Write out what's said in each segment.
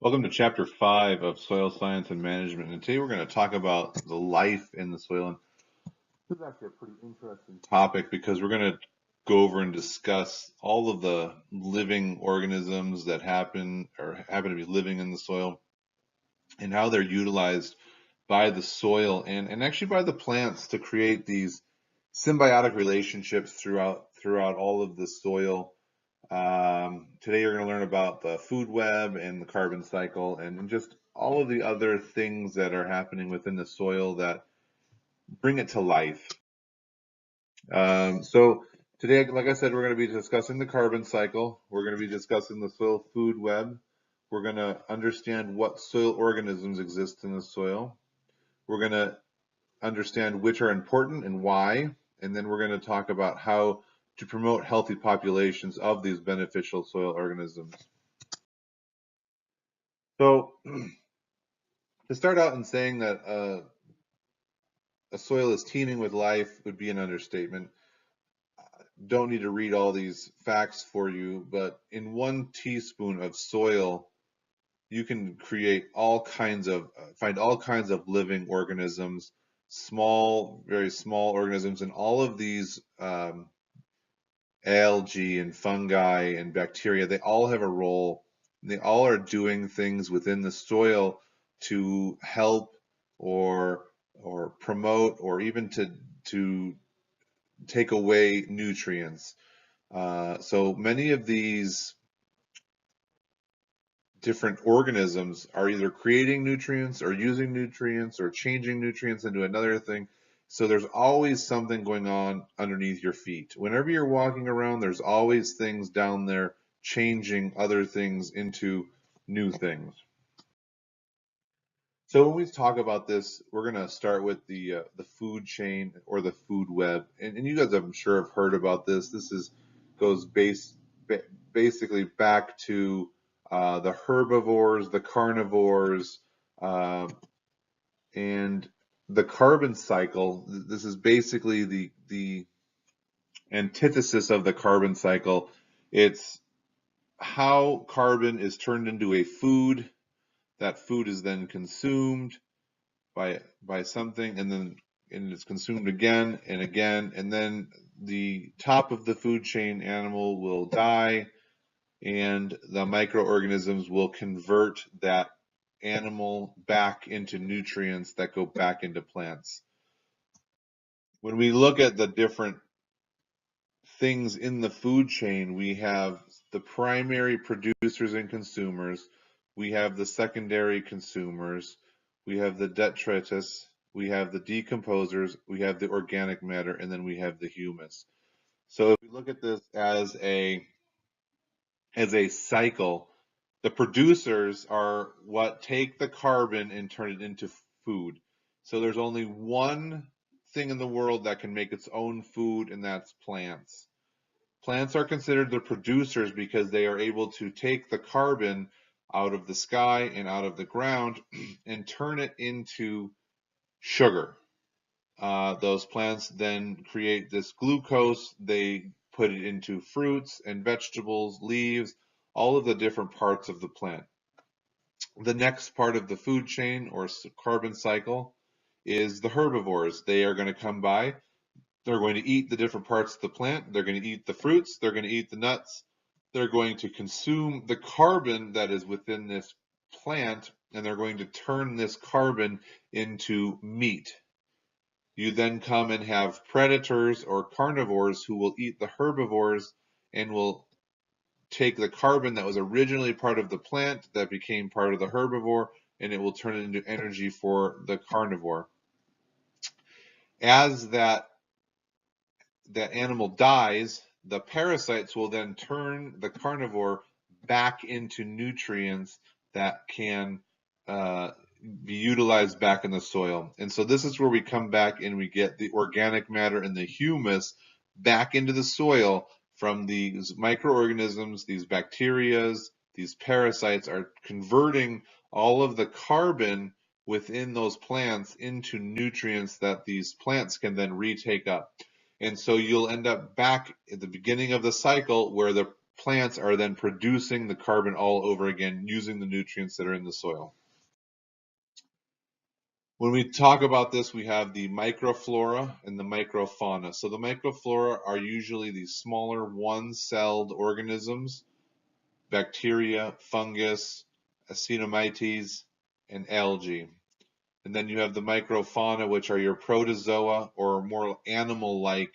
Welcome to Chapter 5 of Soil Science and Management. And today we're going to talk about the life in the soil. And this is actually a pretty interesting topic because we're going to go over and discuss all of the living organisms that happen to be living in the soil and how they're utilized by the soil and actually by the plants to create these symbiotic relationships throughout all of the soil. Today you're going to learn about the food web and the carbon cycle and just all of the other things that are happening within the soil that bring it to life. So today, like I said, we're going to be discussing the carbon cycle. We're going to be discussing the soil food web. We're going to understand what soil organisms exist in the soil. We're going to understand which are important and why. And then we're going to talk about how to promote healthy populations of these beneficial soil organisms. So to start out in saying that a soil is teeming with life would be an understatement. Don't need to read all these facts for you, but in 1 teaspoon of soil, you can create find all kinds of living organisms, small, very small organisms, and all of these algae and fungi and bacteria, they all have a role. They all are doing things within the soil to help or promote or even to take away nutrients. So many of these different organisms are either creating nutrients or using nutrients or changing nutrients into another thing. So there's always something going on underneath your feet. Whenever you're walking around, there's always things down there changing other things into new things. So when we talk about this, we're going to start with the food chain or the food web. And you guys, I'm sure, have heard about this. Goes basically back to the herbivores, the carnivores, uh, and the carbon cycle. This is basically the antithesis of the carbon cycle. It's how carbon is turned into a food. That food is then consumed by something, and it's consumed again and again, and then the top of the food chain animal will die, and the microorganisms will convert that animal back into nutrients that go back into plants. When we look at the different things in the food chain, we have the primary producers and consumers, we have the secondary consumers, we have the detritus, we have the decomposers, we have the organic matter, and then we have the humus. So if we look at this as a cycle, the producers are what take the carbon and turn it into food. So there's only one thing in the world that can make its own food, and that's plants. Plants are considered the producers because they are able to take the carbon out of the sky and out of the ground and turn it into sugar. Those plants then create this glucose. They put it into fruits and vegetables, leaves, all of the different parts of the plant. The next part of the food chain or carbon cycle is the herbivores. They are going to come by. They're going to eat the different parts of the plant. They're going to eat the fruits. They're going to eat the nuts. They're going to consume the carbon that is within this plant, and they're going to turn this carbon into meat. You then come and have predators or carnivores who will eat the herbivores and will take the carbon that was originally part of the plant that became part of the herbivore, and it will turn it into energy for the carnivore. As that animal dies, the parasites will then turn the carnivore back into nutrients that can be utilized back in the soil. And so this is where we come back and we get the organic matter and the humus back into the soil from these microorganisms, these bacterias, these parasites are converting all of the carbon within those plants into nutrients that these plants can then retake up. And so you'll end up back at the beginning of the cycle where the plants are then producing the carbon all over again using the nutrients that are in the soil. When we talk about this, we have the microflora and the microfauna. So the microflora are usually these smaller one-celled organisms, bacteria, fungus, actinomyces, and algae. And then you have the microfauna, which are your protozoa or more animal-like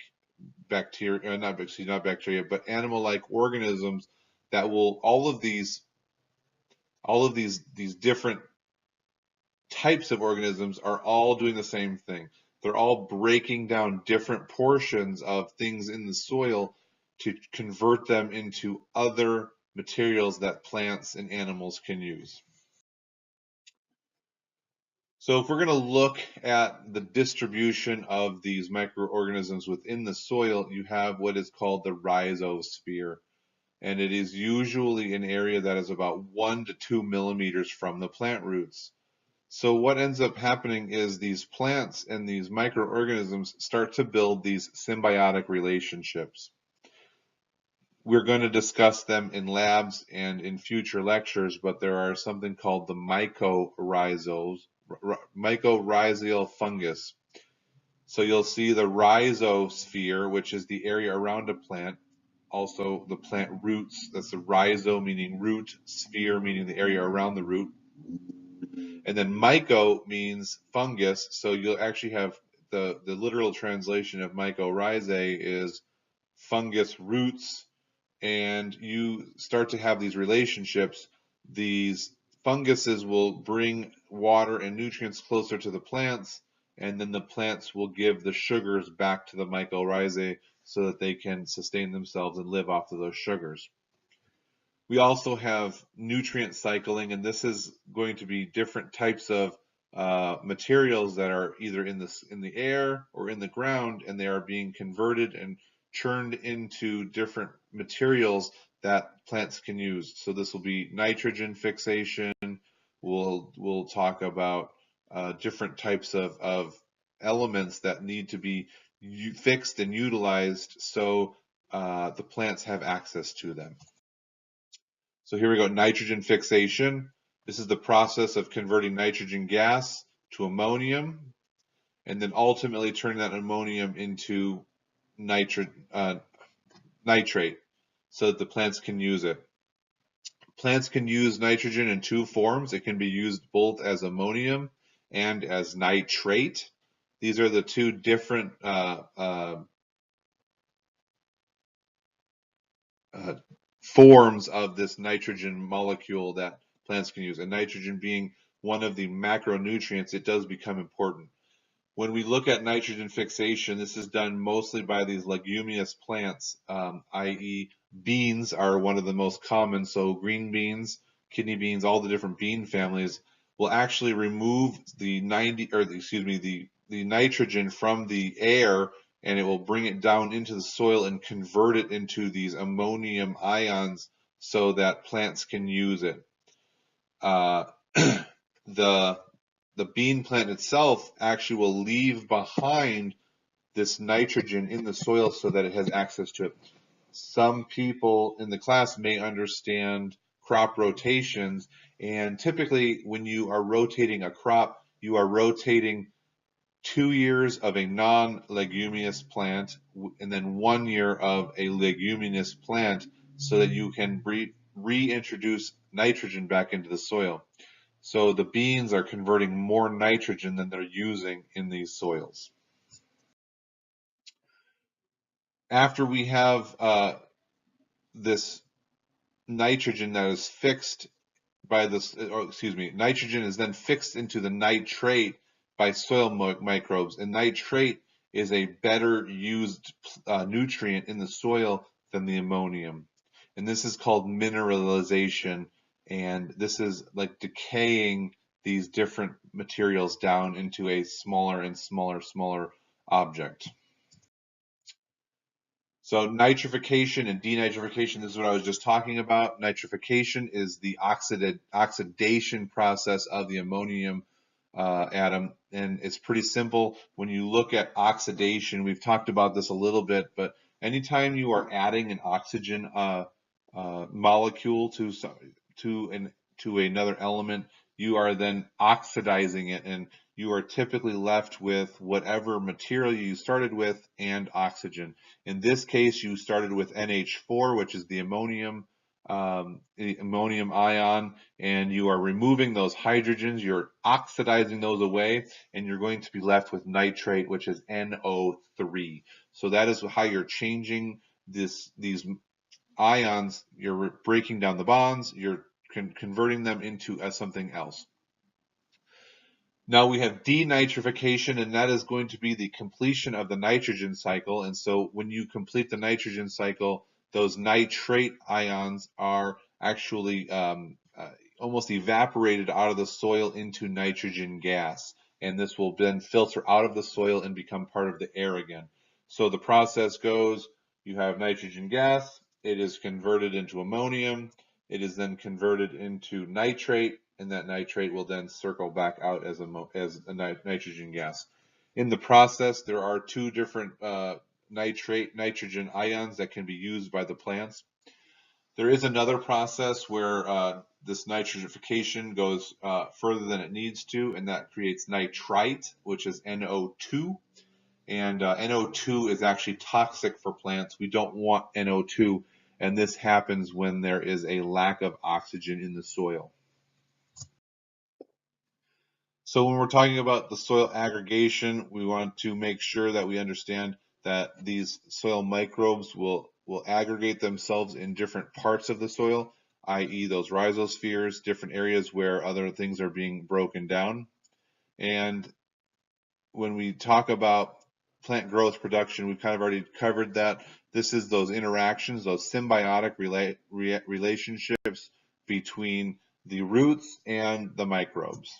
bacteria, not bacteria, but animal-like organisms that will all of these different types of organisms are all doing the same thing. They're all breaking down different portions of things in the soil to convert them into other materials that plants and animals can use. So if we're going to look at the distribution of these microorganisms within the soil, you have what is called the rhizosphere. And it is usually an area that is about 1 to 2 millimeters from the plant roots. So what ends up happening is these plants and these microorganisms start to build these symbiotic relationships. We're going to discuss them in labs and in future lectures, but there are something called the mycorrhizal fungus. So you'll see the rhizosphere, which is the area around a plant, also the plant roots, that's the rhizo meaning root, sphere meaning the area around the root. And then myco means fungus, so you'll actually have the literal translation of mycorrhizae is fungus roots, and you start to have these relationships. These funguses will bring water and nutrients closer to the plants, and then the plants will give the sugars back to the mycorrhizae so that they can sustain themselves and live off of those sugars. We also have nutrient cycling, and this is going to be different types of materials that are either in the air or in the ground, and they are being converted and churned into different materials that plants can use. So this will be nitrogen fixation. We'll talk about different types of elements that need to be fixed and utilized so the plants have access to them. So here we go, nitrogen fixation. This is the process of converting nitrogen gas to ammonium and then ultimately turning that ammonium into nitrate so that the plants can use it. Plants can use nitrogen in two forms. It can be used both as ammonium and as nitrate. These are the two different forms of this nitrogen molecule that plants can use. And nitrogen being one of the macronutrients, it does become important. When we look at nitrogen fixation, this is done mostly by these leguminous plants, i.e. beans are one of the most common. So green beans, kidney beans, all the different bean families will actually remove the nitrogen from the air, and it will bring it down into the soil and convert it into these ammonium ions so that plants can use it. The bean plant itself actually will leave behind this nitrogen in the soil so that it has access to it. Some people in the class may understand crop rotations, and typically when you are rotating a crop, you are rotating 2 years of a non-leguminous plant and then 1 year of a leguminous plant so that you can reintroduce nitrogen back into the soil. So the beans are converting more nitrogen than they're using in these soils. After we have this nitrogen that is fixed by this, nitrogen is then fixed into the nitrate by soil microbes, and nitrate is a better used nutrient in the soil than the ammonium. And this is called mineralization, and this is like decaying these different materials down into a smaller and smaller object. So nitrification and denitrification, this is what I was just talking about. Nitrification is the oxidation process of the ammonium atom, and it's pretty simple. When you look at oxidation, we've talked about this a little bit, but anytime you are adding an oxygen molecule to another element, you are then oxidizing it, and you are typically left with whatever material you started with and oxygen. In this case, you started with NH4, which is the ammonium ion, and you are removing those hydrogens, you're oxidizing those away, and you're going to be left with nitrate, which is NO3. So that is how you're changing these ions. You're breaking down the bonds, you're converting them into something else. Now we have denitrification, and that is going to be the completion of the nitrogen cycle. And so when you complete the nitrogen cycle, those nitrate ions are actually almost evaporated out of the soil into nitrogen gas. And this will then filter out of the soil and become part of the air again. So the process goes, you have nitrogen gas, it is converted into ammonium, it is then converted into nitrate, and that nitrate will then circle back out as a nitrogen gas. In the process, there are two different nitrogen ions that can be used by the plants. There is another process where this nitrification goes further than it needs to, and that creates nitrite, which is NO2. And NO2 is actually toxic for plants. We don't want NO2, and this happens when there is a lack of oxygen in the soil. So when we're talking about the soil aggregation, we want to make sure that we understand that these soil microbes will aggregate themselves in different parts of the soil, i.e. those rhizospheres, different areas where other things are being broken down. And when we talk about plant growth production, we've kind of already covered that. This is those interactions, those symbiotic relationships between the roots and the microbes.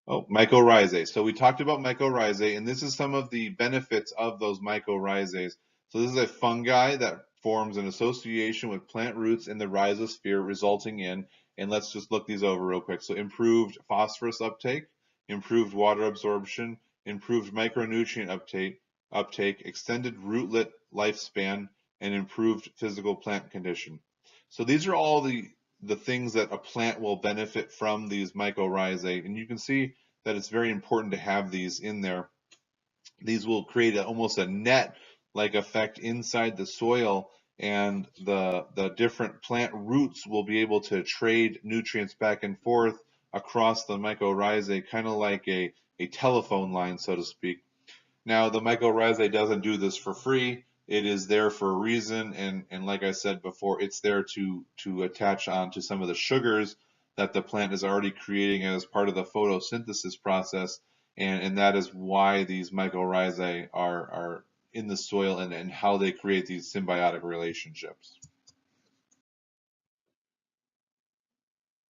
Oh, mycorrhizae. So we talked about mycorrhizae, and this is some of the benefits of those mycorrhizae. So this is a fungi that forms an association with plant roots in the rhizosphere, resulting in, and let's just look these over real quick. So improved phosphorus uptake, improved water absorption, improved micronutrient uptake, extended rootlet lifespan, and improved physical plant condition. So these are all the things that a plant will benefit from these mycorrhizae, and you can see that it's very important to have these in there. These will create almost a net-like effect inside the soil, and the different plant roots will be able to trade nutrients back and forth across the mycorrhizae, kind of like a telephone line, so to speak. Now, the mycorrhizae doesn't do this for free. It is there for a reason, and like I said before, it's there to attach on to some of the sugars that the plant is already creating as part of the photosynthesis process, and that is why these mycorrhizae are in the soil and how they create these symbiotic relationships.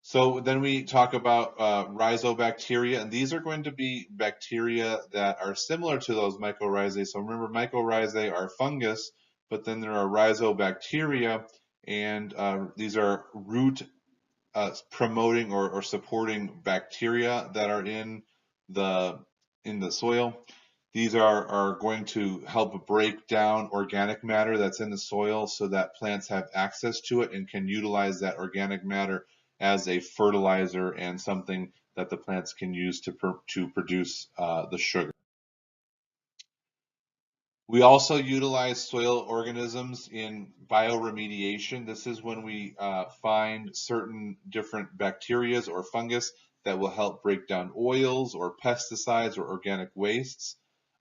So then we talk about rhizobacteria, and these are going to be bacteria that are similar to those mycorrhizae. So remember, mycorrhizae are fungus, but then there are rhizobacteria, and these are root promoting or supporting bacteria that are in the soil. These are going to help break down organic matter that's in the soil so that plants have access to it and can utilize that organic matter as a fertilizer and something that the plants can use to produce the sugar. We also utilize soil organisms in bioremediation. This is when we find certain different bacteria or fungus that will help break down oils or pesticides or organic wastes.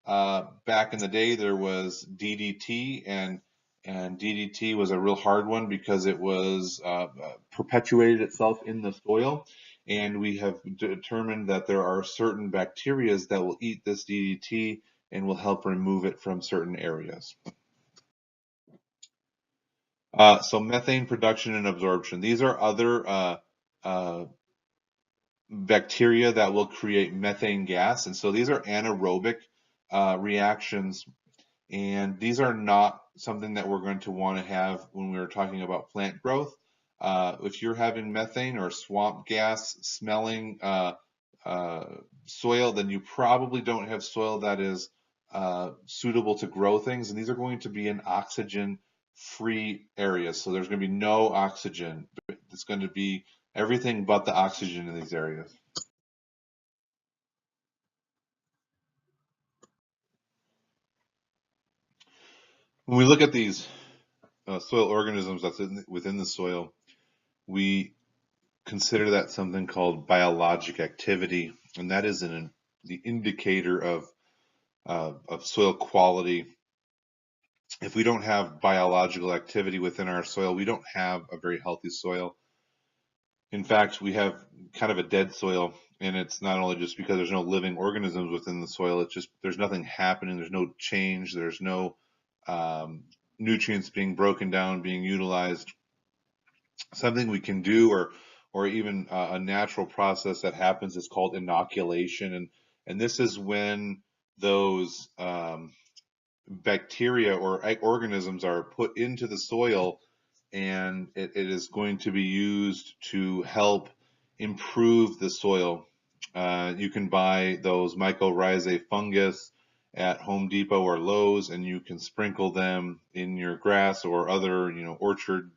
Back in the day, there was DDT, and DDT was a real hard one because it was perpetuated itself in the soil. And we have determined that there are certain bacteria that will eat this DDT and will help remove it from certain areas. So methane production and absorption. These are other bacteria that will create methane gas. And so these are anaerobic reactions. And these are not something that we're going to want to have when we're talking about plant growth. If you're having methane or swamp gas smelling soil, then you probably don't have soil that is suitable to grow things. And these are going to be an oxygen free areas. So there's going to be no oxygen. It's going to be everything but the oxygen in these areas. When we look at these soil organisms that's within the soil, we consider that something called biologic activity, and that is the indicator of soil quality. If we don't have biological activity within our soil, we don't have a very healthy soil. In fact, we have kind of a dead soil, and it's not only just because there's no living organisms within the soil, it's just there's nothing happening, there's no change, there's no nutrients being broken down, being utilized. Something we can do, or even a natural process that happens, is called inoculation, and this is when those bacteria or organisms are put into the soil, and it is going to be used to help improve the soil. You can buy those mycorrhizae fungus at Home Depot or Lowe's, and you can sprinkle them in your grass or other, orchard,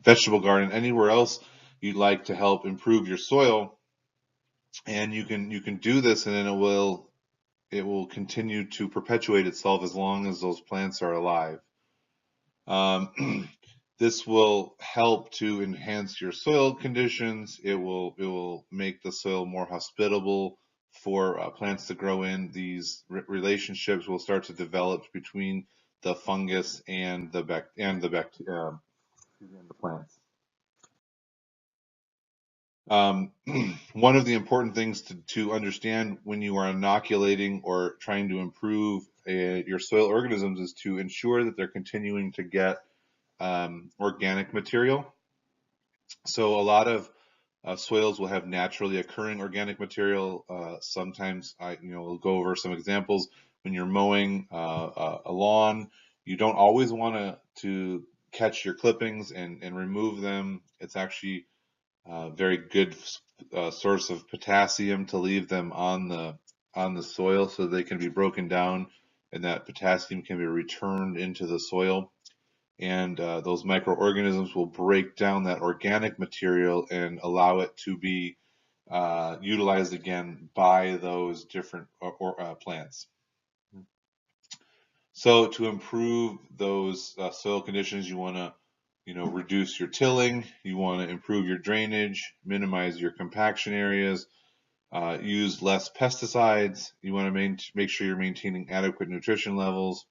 vegetable garden, anywhere else you'd like to help improve your soil. And you can do this, and then it will continue to perpetuate itself as long as those plants are alive. This will help to enhance your soil conditions. It will make the soil more hospitable for plants to grow in. These relationships will start to develop between the fungus and the plants. One of the important things to understand when you are inoculating or trying to improve your soil organisms is to ensure that they're continuing to get organic material. So a lot of soils will have naturally occurring organic material. Sometimes we'll go over some examples. When you're mowing a lawn, you don't always want to catch your clippings and remove them. It's actually very good source of potassium to leave them on the soil so they can be broken down, and that potassium can be returned into the soil. And those microorganisms will break down that organic material and allow it to be utilized again by those different plants. So to improve those soil conditions, you want to reduce your tilling, you want to improve your drainage, minimize your compaction areas, use less pesticides, you want to make sure you're maintaining adequate nutrition levels,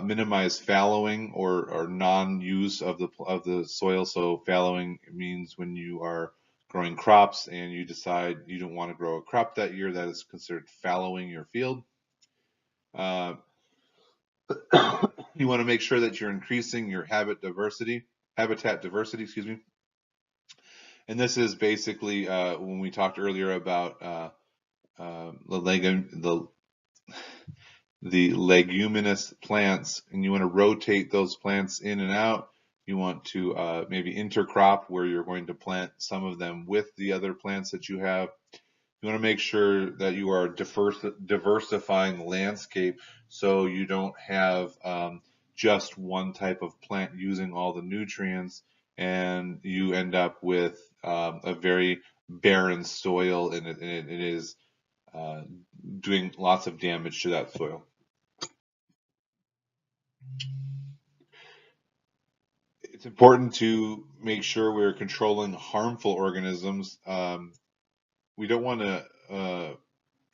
minimize fallowing or non-use of the soil. So fallowing means when you are growing crops and you decide you don't want to grow a crop that year, that is considered fallowing your field. You want to make sure that you're increasing your habitat diversity, and this is basically when we talked earlier about the leguminous plants, and you want to rotate those plants in and out. You want to maybe intercrop, where you're going to plant some of them with the other plants that you have. You want to make sure that you are diversifying the landscape, so you don't have just one type of plant using all the nutrients, and you end up with a very barren soil, and it is doing lots of damage to that soil. It's important to make sure we're controlling harmful organisms. We don't want to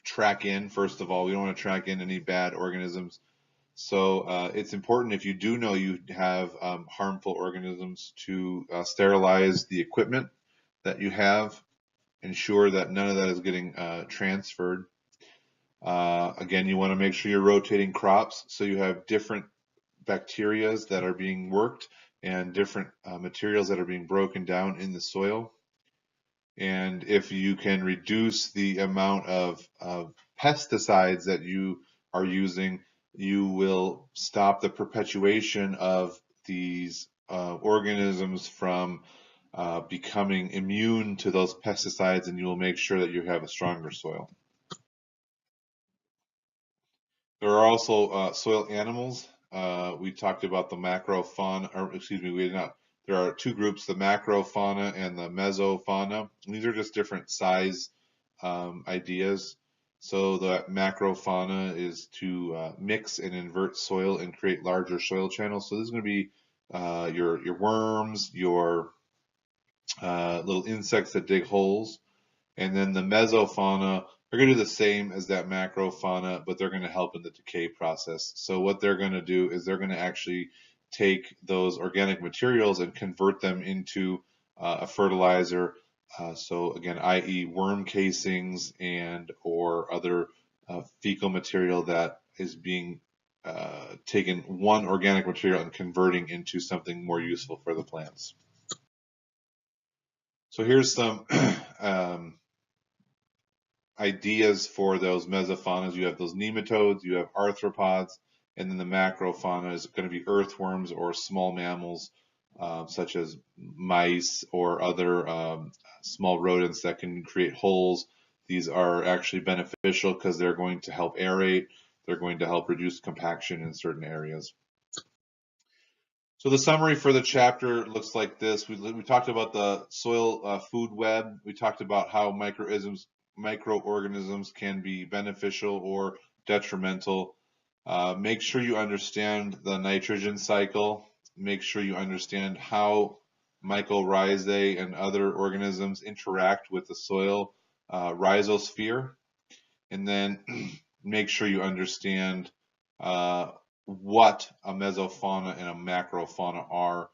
track in, first of all, we don't want to track in any bad organisms. So it's important, if you do know you have harmful organisms, to sterilize the equipment that you have, ensure that none of that is getting transferred. Again, you want to make sure you're rotating crops, so you have different bacterias that are being worked and different materials that are being broken down in the soil. And if you can reduce the amount of pesticides that you are using, you will stop the perpetuation of these organisms from becoming immune to those pesticides, and you will make sure that you have a stronger soil. There are also soil animals. We talked about the macrofauna, or excuse me, we did not. There are two groups, the macrofauna and the mesofauna. And these are just different size ideas. So the macrofauna is to mix and invert soil and create larger soil channels. So this is going to be your worms, your little insects that dig holes. And then the mesofauna, they're going to do the same as that macrofauna, but they're going to help in the decay process. So what they're going to do is they're going to actually take those organic materials and convert them into a fertilizer. So again, i.e. worm casings and or other fecal material that is being taken one organic material and converting into something more useful for the plants. So here's some ideas for those mesofaunas. You have those nematodes, you have arthropods, and then the macrofauna is going to be earthworms or small mammals such as mice or other small rodents that can create holes. These are actually beneficial because they're going to help aerate, they're going to help reduce compaction in certain areas. So the summary for the chapter looks like this. We talked about the soil food web. We talked about how microorganisms can be beneficial or detrimental. Make sure you understand the nitrogen cycle. Make sure you understand how mycorrhizae and other organisms interact with the soil rhizosphere. And then make sure you understand what a mesofauna and a macrofauna are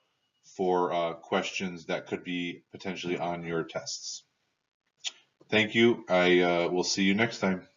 for questions that could be potentially on your tests. Thank you. I will see you next time.